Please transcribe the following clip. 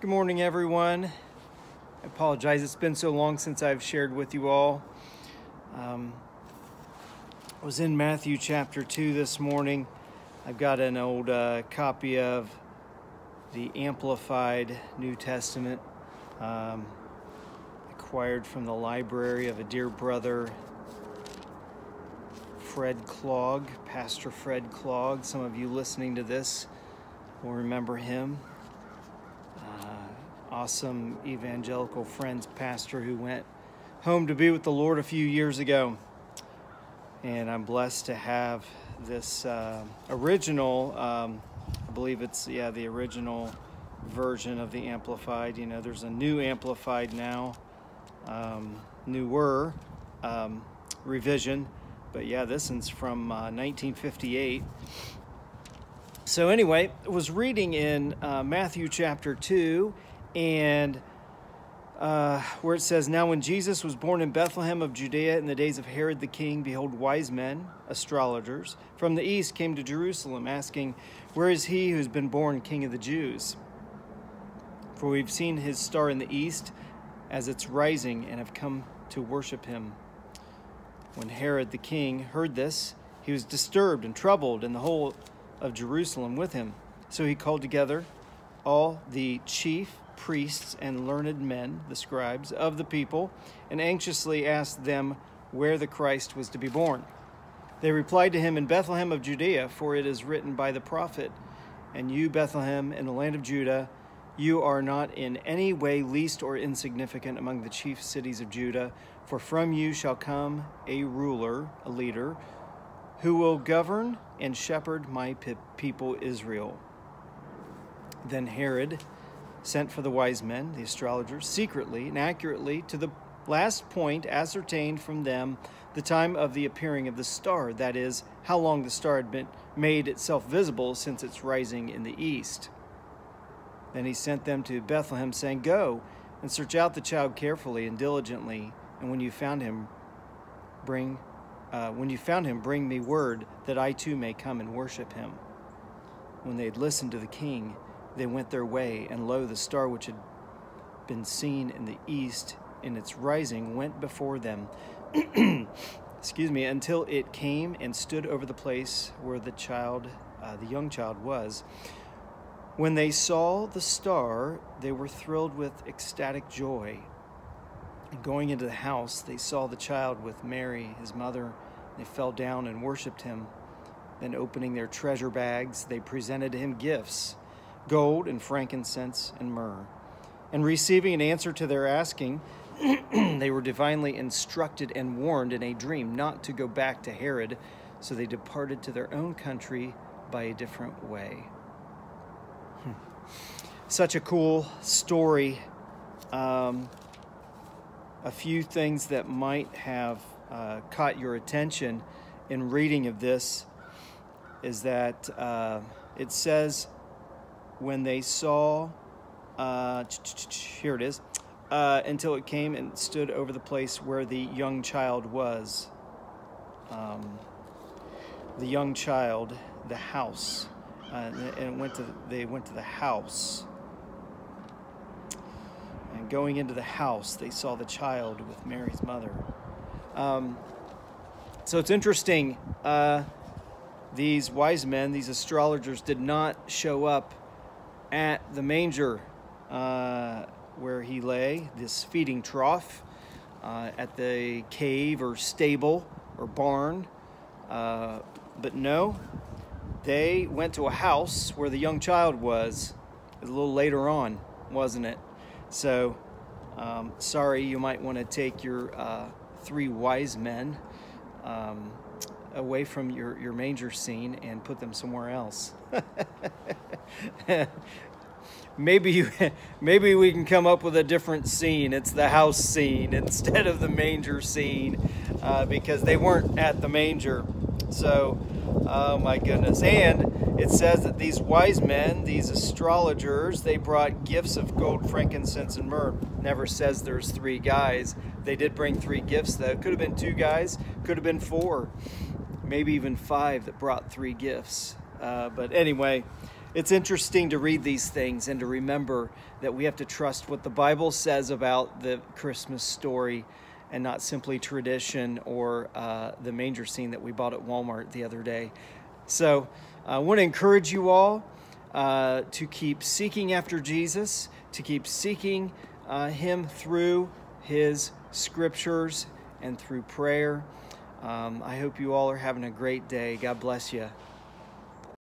Good morning, everyone. I apologize. It's been so long since I've shared with you all. I was in Matthew chapter 2 this morning. I've got an old copy of the Amplified New Testament, acquired from the library of a dear brother, Fred Clogg, Pastor Fred Clogg. Some of you listening to this will remember him. Awesome evangelical Friends pastor who went home to be with the Lord a few years ago. And I'm blessed to have this original, I believe it's, the original version of the Amplified. You know, there's a new Amplified now, newer revision. But yeah, this one's from 1958. So anyway, I was reading in Matthew chapter 2, and where it says, "Now when Jesus was born in Bethlehem of Judea in the days of Herod the king, behold, wise men, astrologers, from the east came to Jerusalem, asking, 'Where is he who has been born King of the Jews? For we've seen his star in the east as it's rising, and have come to worship him.' When Herod the king heard this, he was disturbed and troubled, and the whole of Jerusalem with him. So he called together all the chief priests and learned men, the scribes, of the people, and anxiously asked them where the Christ was to be born. They replied to him, 'In Bethlehem of Judea, for it is written by the prophet, and you, Bethlehem, in the land of Judah, you are not in any way least or insignificant among the chief cities of Judah, for from you shall come a ruler, a leader, who will govern and shepherd my people Israel.' Then Herod sent for the wise men, the astrologers, secretly and accurately to the last point ascertained from them the time of the appearing of the star, that is, how long the star had been made itself visible since its rising in the east. Then he sent them to Bethlehem, saying, 'Go and search out the child carefully and diligently, and when you found him, bring me word, that I too may come and worship him.' When they had listened to the king, they went their way, and lo, the star which had been seen in the east in its rising went before them, until it came and stood over the place where the young child was. When they saw the star, they were thrilled with ecstatic joy. And going into the house, they saw the child with Mary, his mother. They fell down and worshipped him. Then opening their treasure bags, they presented to him gifts, gold and frankincense and myrrh. And receiving an answer to their asking, they were divinely instructed and warned in a dream not to go back to Herod, so they departed to their own country by a different way." Such a cool story. A few things that might have caught your attention in reading of this is that it says, when they saw, here it is, until it came and stood over the place where the young child was. The young child, the house, and they went to the house. And going into the house, they saw the child with Mary's mother. So it's interesting. These wise men, these astrologers, did not show up at the manger where he lay, this feeding trough, at the cave or stable or barn. But no, they went to a house where the young child was. It was a little later on, wasn't it? So, sorry, you might want to take your three wise men away from your manger scene and put them somewhere else. Maybe we can come up with a different scene. It's the house scene instead of the manger scene, because they weren't at the manger. So, oh my goodness. And it says that these wise men, these astrologers, they brought gifts of gold, frankincense, and myrrh. Never says there's three guys. They did bring three gifts, though. Could have been two guys, could have been four, maybe even five that brought three gifts. But anyway, it's interesting to read these things and to remember that we have to trust what the Bible says about the Christmas story and not simply tradition or the manger scene that we bought at Walmart the other day. So I want to encourage you all to keep seeking after Jesus, to keep seeking Him through His scriptures and through prayer. I hope you all are having a great day. God bless you.